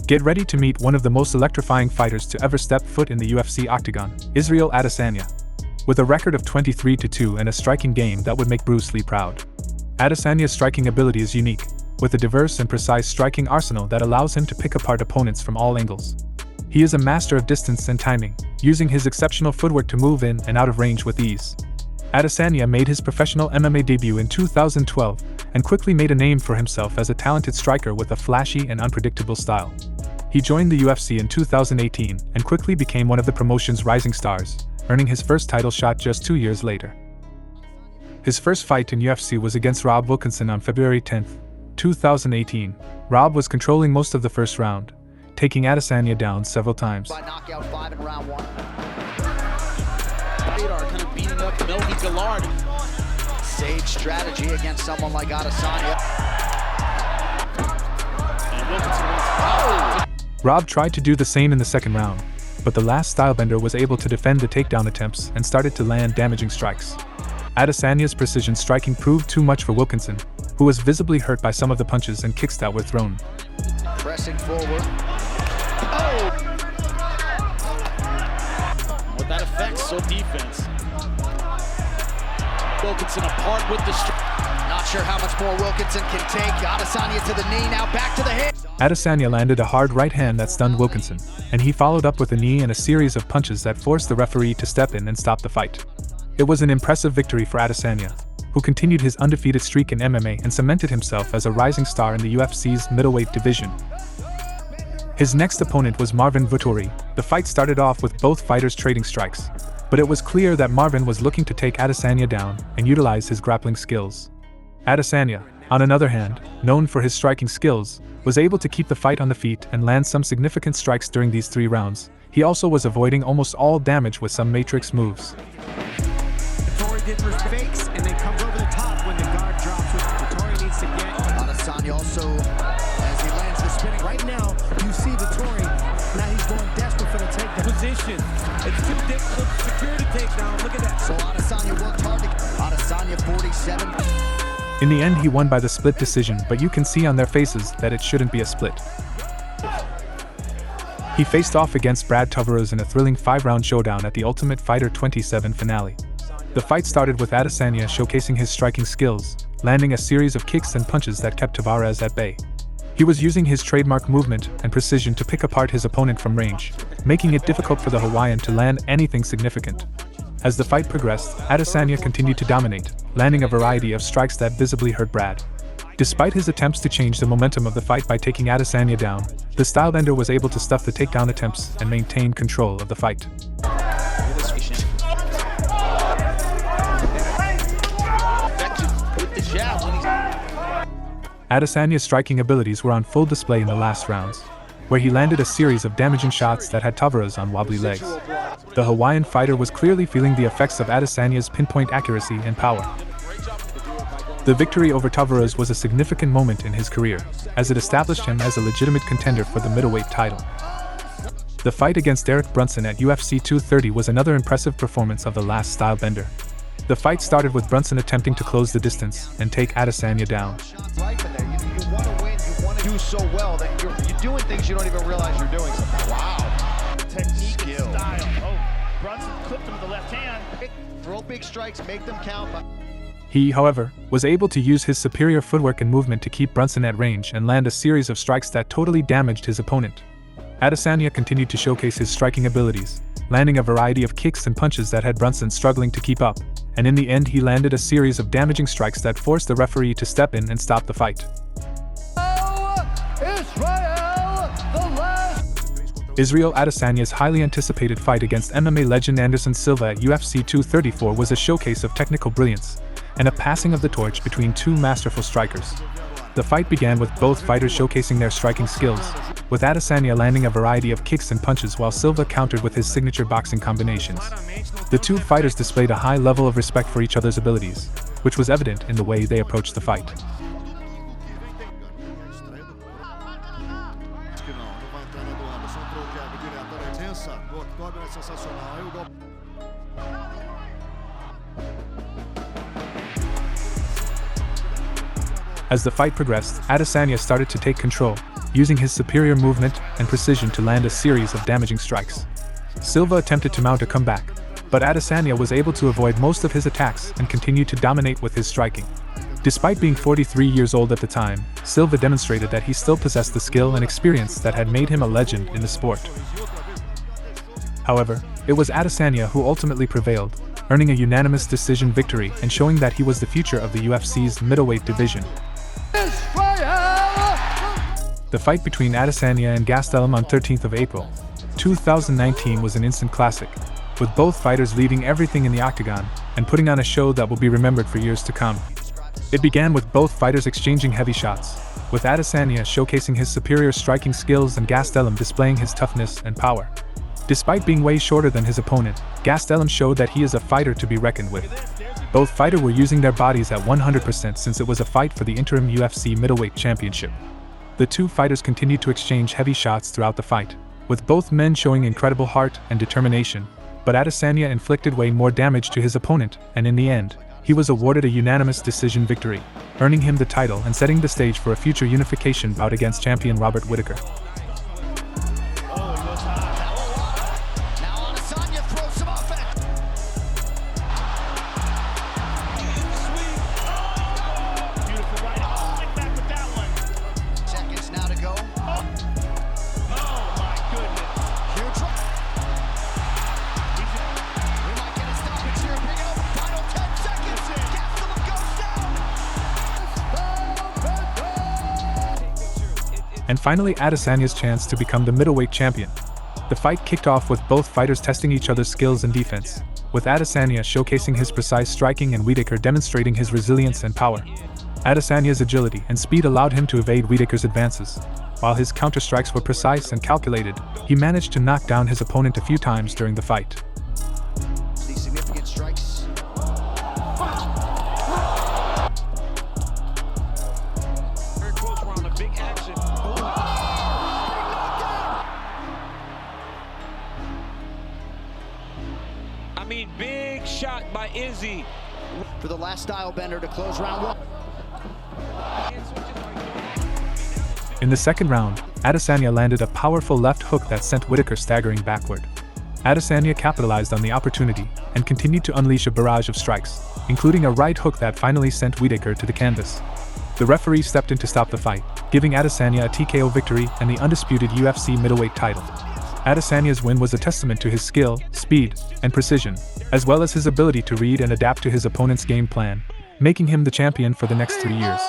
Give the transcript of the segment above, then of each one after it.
Get ready to meet one of the most electrifying fighters to ever step foot in the UFC octagon, Israel Adesanya. With a record of 23-2 and a striking game that would make Bruce Lee proud. Adesanya's striking ability is unique, with a diverse and precise striking arsenal that allows him to pick apart opponents from all angles. He is a master of distance and timing, using his exceptional footwork to move in and out of range with ease. Adesanya made his professional MMA debut in 2012 and quickly made a name for himself as a talented striker with a flashy and unpredictable style. He joined the UFC in 2018 and quickly became one of the promotion's rising stars, earning his first title shot just 2 years later. His first fight in UFC was against Rob Wilkinson on February 10, 2018. Rob was controlling most of the first round, taking Adesanya down several times. By knockout 5 in round 1. Kind of beating up Melvin Gillard. Sage strategy against someone like Adesanya. And Wilkinson was Rob tried to do the same in the second round, but the Last Stylebender was able to defend the takedown attempts and started to land damaging strikes. Adesanya's precision striking proved too much for Wilkinson, who was visibly hurt by some of the punches and kicks that were thrown. pressing forward. Oh! What that affects, so defense. Wilkinson apart with the not sure how much more Wilkinson can take. Adesanya to the knee, now back to the hip. Adesanya landed a hard right hand that stunned Wilkinson, and he followed up with a knee and a series of punches that forced the referee to step in and stop the fight. It was an impressive victory for Adesanya, who continued his undefeated streak in MMA and cemented himself as a rising star in the UFC's middleweight division. His next opponent was Marvin Vettori. The fight started off with both fighters trading strikes, but it was clear that Marvin was looking to take Adesanya down and utilize his grappling skills. Adesanya, on another hand, known for his striking skills, was able to keep the fight on the feet and land some significant strikes during these 3 rounds. He also was avoiding almost all damage with some matrix moves. Vettori did fakes and then comes over the top when the guard drops, which Vettori needs to get. Adesanya also, as he lands the spinning. Right now, you see Vettori, now he's going desperate for the takedown. Position. It's too difficult to secure the takedown. Look at that. So Adesanya worked hard to Adesanya 47. In the end, he won by the split decision, but you can see on their faces that it shouldn't be a split. He faced off against Brad Tavares in a thrilling 5-round showdown at the Ultimate Fighter 27 finale. The fight started with Adesanya showcasing his striking skills, landing a series of kicks and punches that kept Tavares at bay. He was using his trademark movement and precision to pick apart his opponent from range, making it difficult for the Hawaiian to land anything significant. As the fight progressed, Adesanya continued to dominate, landing a variety of strikes that visibly hurt Brad. Despite his attempts to change the momentum of the fight by taking Adesanya down, the Stylebender was able to stuff the takedown attempts and maintain control of the fight. Adesanya's striking abilities were on full display in the last rounds, where he landed a series of damaging shots that had Tavares on wobbly legs. The Hawaiian fighter was clearly feeling the effects of Adesanya's pinpoint accuracy and power. The victory over Tavares was a significant moment in his career, as it established him as a legitimate contender for the middleweight title. The fight against Derek Brunson at UFC 230 was another impressive performance of the Last Stylebender. The fight started with Brunson attempting to close the distance and take Adesanya down. You want to win, you want to do so well that you're doing things you don't even realize you're doing. Wow. Technique and style. Oh, Brunson clipped him with the left hand. Throw big strikes, make them count. He, however, was able to use his superior footwork and movement to keep Brunson at range and land a series of strikes that totally damaged his opponent. Adesanya continued to showcase his striking abilities, landing a variety of kicks and punches that had Brunson struggling to keep up, and in the end he landed a series of damaging strikes that forced the referee to step in and stop the fight. Israel Adesanya's highly anticipated fight against MMA legend Anderson Silva at UFC 234 was a showcase of technical brilliance and a passing of the torch between 2 masterful strikers. The fight began with both fighters showcasing their striking skills, with Adesanya landing a variety of kicks and punches while Silva countered with his signature boxing combinations. The 2 fighters displayed a high level of respect for each other's abilities, which was evident in the way they approached the fight. As the fight progressed, Adesanya started to take control, using his superior movement and precision to land a series of damaging strikes. Silva attempted to mount a comeback, but Adesanya was able to avoid most of his attacks and continued to dominate with his striking. Despite being 43 years old at the time, Silva demonstrated that he still possessed the skill and experience that had made him a legend in the sport. However, it was Adesanya who ultimately prevailed, earning a unanimous decision victory and showing that he was the future of the UFC's middleweight division. The fight between Adesanya and Gastelum on 13th of April, 2019 was an instant classic, with both fighters leaving everything in the octagon and putting on a show that will be remembered for years to come. It began with both fighters exchanging heavy shots, with Adesanya showcasing his superior striking skills and Gastelum displaying his toughness and power. Despite being way shorter than his opponent, Gastelum showed that he is a fighter to be reckoned with. Both fighters were using their bodies at 100% since it was a fight for the interim UFC middleweight championship. The two fighters continued to exchange heavy shots throughout the fight, with both men showing incredible heart and determination, but Adesanya inflicted way more damage to his opponent, and in the end, he was awarded a unanimous decision victory, earning him the title and setting the stage for a future unification bout against champion Robert Whittaker. And finally, Adesanya's chance to become the middleweight champion. The fight kicked off with both fighters testing each other's skills and defense, with Adesanya showcasing his precise striking and Whittaker demonstrating his resilience and power. Adesanya's agility and speed allowed him to evade Whittaker's advances. While his counter-strikes were precise and calculated, he managed to knock down his opponent a few times during the fight. These significant strikes. Very close round, a big action. I mean, big shot by Izzy. For the Last Stylebender to close round one. In the second round, Adesanya landed a powerful left hook that sent Whittaker staggering backward. Adesanya capitalized on the opportunity and continued to unleash a barrage of strikes, including a right hook that finally sent Whittaker to the canvas. The referee stepped in to stop the fight, giving Adesanya a TKO victory and the undisputed UFC middleweight title. Adesanya's win was a testament to his skill, speed, and precision, as well as his ability to read and adapt to his opponent's game plan, making him the champion for the next 3 years.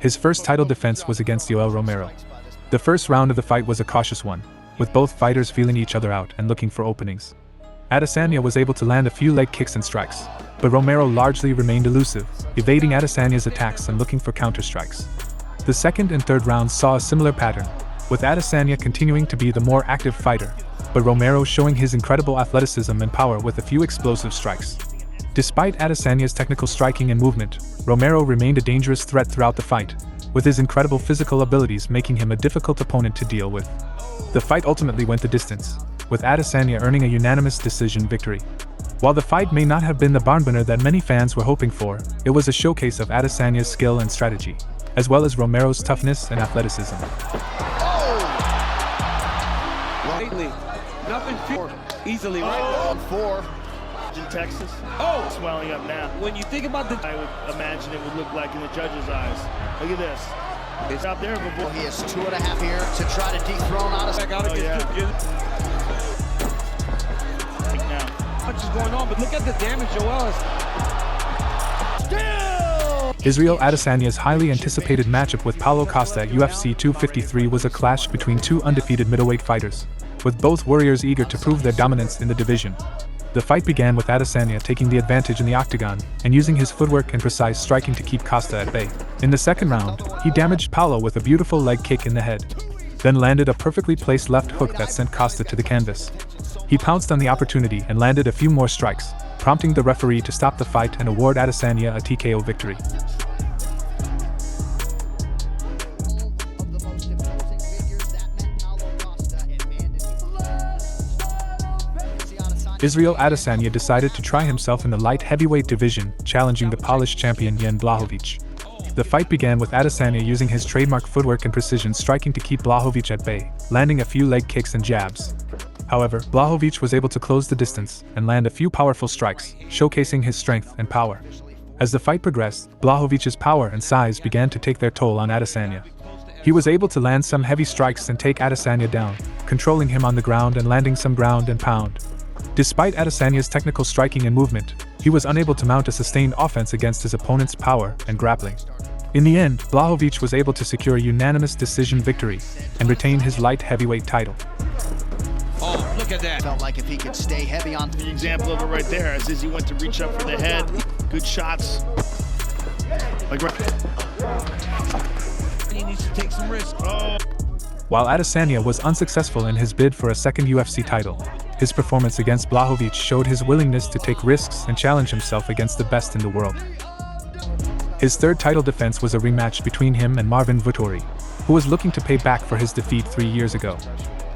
His first title defense was against Yoel Romero. The first round of the fight was a cautious one, with both fighters feeling each other out and looking for openings. Adesanya was able to land a few leg kicks and strikes, but Romero largely remained elusive, evading Adesanya's attacks and looking for counter-strikes. The second and third rounds saw a similar pattern, with Adesanya continuing to be the more active fighter, but Romero showing his incredible athleticism and power with a few explosive strikes. Despite Adesanya's technical striking and movement, Romero remained a dangerous threat throughout the fight, with his incredible physical abilities making him a difficult opponent to deal with. The fight ultimately went the distance, with Adesanya earning a unanimous decision victory. While the fight may not have been the barnburner that many fans were hoping for, it was a showcase of Adesanya's skill and strategy, as well as Romero's toughness and athleticism. Lately, nothing easily, right? Four. In Texas. Oh! Swelling up now. When you think about the... I would imagine it would look like in the judge's eyes. Look at this. It's out there before. He has 2.5 here to try to dethrone Adesanya. Now, much is going on, but look at the damage Joel is. Israel Adesanya's highly anticipated matchup with Paulo Costa at UFC 253 was a clash between two undefeated middleweight fighters, with both warriors eager to prove their dominance in the division. The fight began with Adesanya taking the advantage in the octagon and using his footwork and precise striking to keep Costa at bay. In the second round, he damaged Paulo with a beautiful leg kick in the head, then landed a perfectly placed left hook that sent Costa to the canvas. He pounced on the opportunity and landed a few more strikes, prompting the referee to stop the fight and award Adesanya a TKO victory. Israel Adesanya decided to try himself in the light heavyweight division, challenging the Polish champion Jan Blachowicz. The fight began with Adesanya using his trademark footwork and precision striking to keep Blachowicz at bay, landing a few leg kicks and jabs. However, Blachowicz was able to close the distance and land a few powerful strikes, showcasing his strength and power. As the fight progressed, Blachowicz's power and size began to take their toll on Adesanya. He was able to land some heavy strikes and take Adesanya down, controlling him on the ground and landing some ground and pound. Despite Adesanya's technical striking and movement, he was unable to mount a sustained offense against his opponent's power and grappling. In the end, Blachowicz was able to secure a unanimous decision victory and retain his light heavyweight title. Oh, look at that. Felt like if he could stay heavy on The example of it right there, as Izzy went to reach up for the head. Good shots. Like He needs to take some risks. oh. While Adesanya was unsuccessful in his bid for a second UFC title, his performance against Blachowicz showed his willingness to take risks and challenge himself against the best in the world. His third title defense was a rematch between him and Marvin Vettori, who was looking to pay back for his defeat 3 years ago.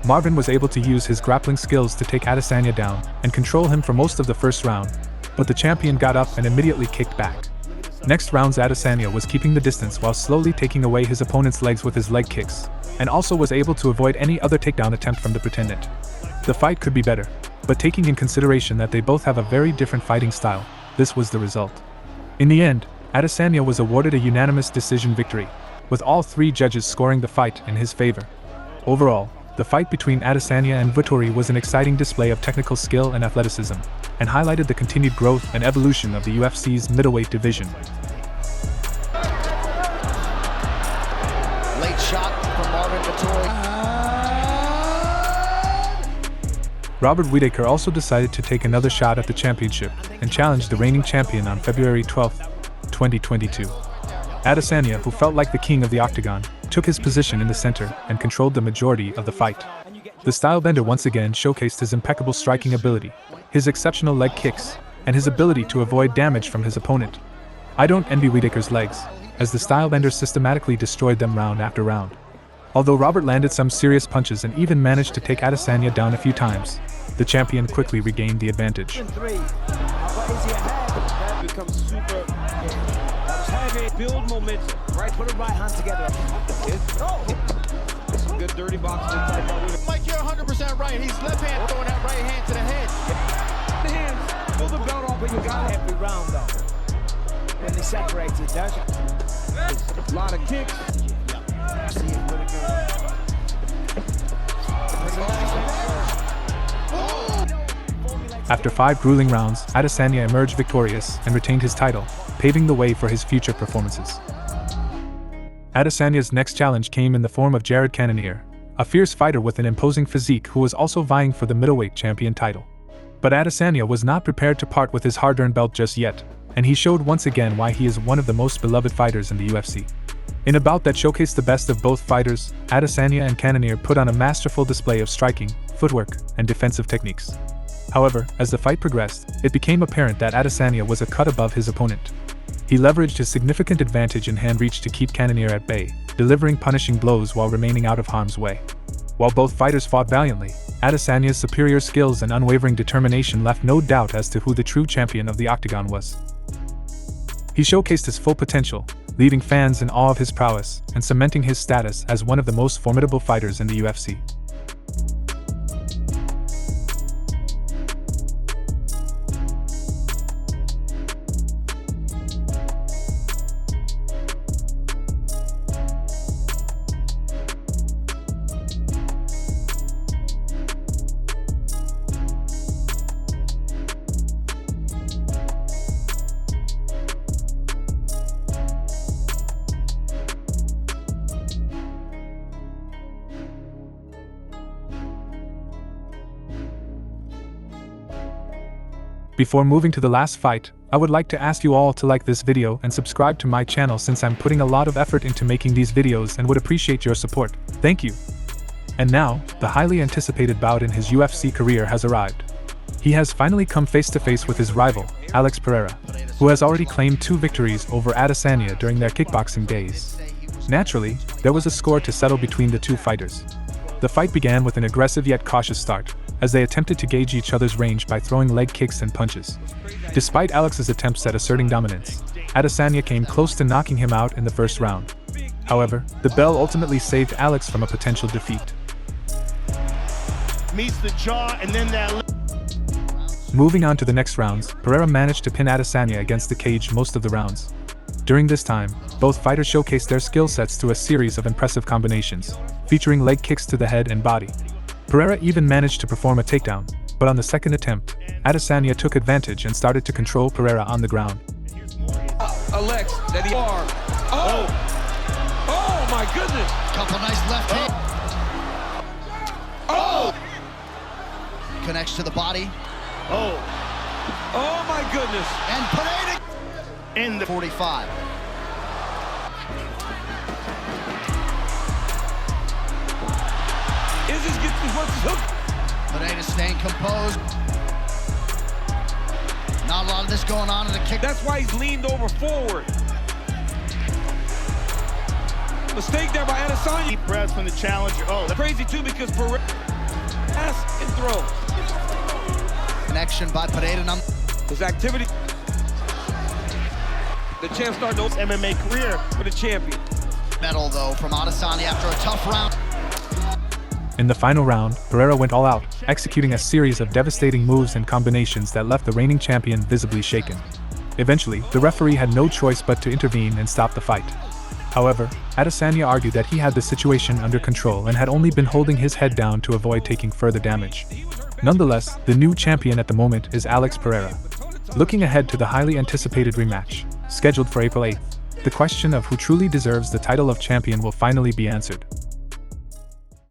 Marvin was able to use his grappling skills to take Adesanya down and control him for most of the first round, but the champion got up and immediately kicked back. Next rounds, Adesanya was keeping the distance while slowly taking away his opponent's legs with his leg kicks, and also was able to avoid any other takedown attempt from the pretendant. The fight could be better, but taking in consideration that they both have a very different fighting style, this was the result. In the end, Adesanya was awarded a unanimous decision victory, with all 3 judges scoring the fight in his favor. Overall, the fight between Adesanya and Vettori was an exciting display of technical skill and athleticism, and highlighted the continued growth and evolution of the UFC's middleweight division. late shot from Marvin Vettori. Robert Whittaker also decided to take another shot at the championship and challenged the reigning champion on February 12, 2022. Adesanya, who felt like the king of the octagon, took his position in the center and controlled the majority of the fight. The Stylebender once again showcased his impeccable striking ability, his exceptional leg kicks, and his ability to avoid damage from his opponent. I don't envy Whittaker's legs, as the Stylebender systematically destroyed them round after round. Although Robert landed some serious punches and even managed to take Adesanya down a few times, the champion quickly regained the advantage. Becomes super. Heavy. Build momentum. Right, put a right hand together. This is good dirty boxing. Mike, you're 100% right. He's left hand throwing that right hand to the head. The hands. Pull the belt off, but you got every round though. When they separate it, that's a lot of kicks. See it really good. After 5 grueling rounds, Adesanya emerged victorious and retained his title, paving the way for his future performances. Adesanya's next challenge came in the form of Jared Cannonier, a fierce fighter with an imposing physique who was also vying for the middleweight champion title. But Adesanya was not prepared to part with his hard-earned belt just yet, and he showed once again why he is one of the most beloved fighters in the UFC. In a bout that showcased the best of both fighters, Adesanya and Cannonier put on a masterful display of striking, footwork, and defensive techniques. However, as the fight progressed, it became apparent that Adesanya was a cut above his opponent. He leveraged his significant advantage in hand reach to keep Cannonier at bay, delivering punishing blows while remaining out of harm's way. While both fighters fought valiantly, Adesanya's superior skills and unwavering determination left no doubt as to who the true champion of the octagon was. He showcased his full potential, leaving fans in awe of his prowess and cementing his status as one of the most formidable fighters in the UFC. Before moving to the last fight, I would like to ask you all to like this video and subscribe to my channel since I'm putting a lot of effort into making these videos and would appreciate your support. Thank you. And now, the highly anticipated bout in his UFC career has arrived. He has finally come face to face with his rival, AlexPereira, who has already claimed 2 victories over Adesanya during their kickboxing days. Naturally, there was a score to settle between the two fighters. The fight began with an aggressive yet cautious start, as they attempted to gauge each other's range by throwing leg kicks and punches. Despite Alex's attempts at asserting dominance, Adesanya came close to knocking him out in the first round. However, the bell ultimately saved Alex from a potential defeat. Meets the jaw and then that. Moving on to the next rounds, Pereira managed to pin Adesanya against the cage most of the rounds. During this time, both fighters showcased their skill sets through a series of impressive combinations, featuring leg kicks to the head and body. Pereira even managed to perform a takedown, but on the second attempt, Adesanya took advantage and started to control Pereira on the ground. Alex, that he are. Oh my goodness. Couple nice left hand. Oh. Connects to the body. Oh my goodness. And Pereira In the 45. Izzy's gets his hook. Pereira staying composed. Not a lot of this going on in the kick. That's why he's leaned over forward. Mistake there by Adesanya. deep breaths from the challenger. Oh, that's Crazy too because Pereira pass and throw. Connection by Pereira. His activity. The champ starting to MMA career. for the champion. Medal though from Adesanya after a tough round. In the final round, Pereira went all out, executing a series of devastating moves and combinations that left the reigning champion visibly shaken. Eventually, the referee had no choice but to intervene and stop the fight. However, Adesanya argued that he had the situation under control and had only been holding his head down to avoid taking further damage. Nonetheless, the new champion at the moment is AlexPereira. Looking ahead to the highly anticipated rematch, scheduled for April 8th, the question of who truly deserves the title of champion will finally be answered.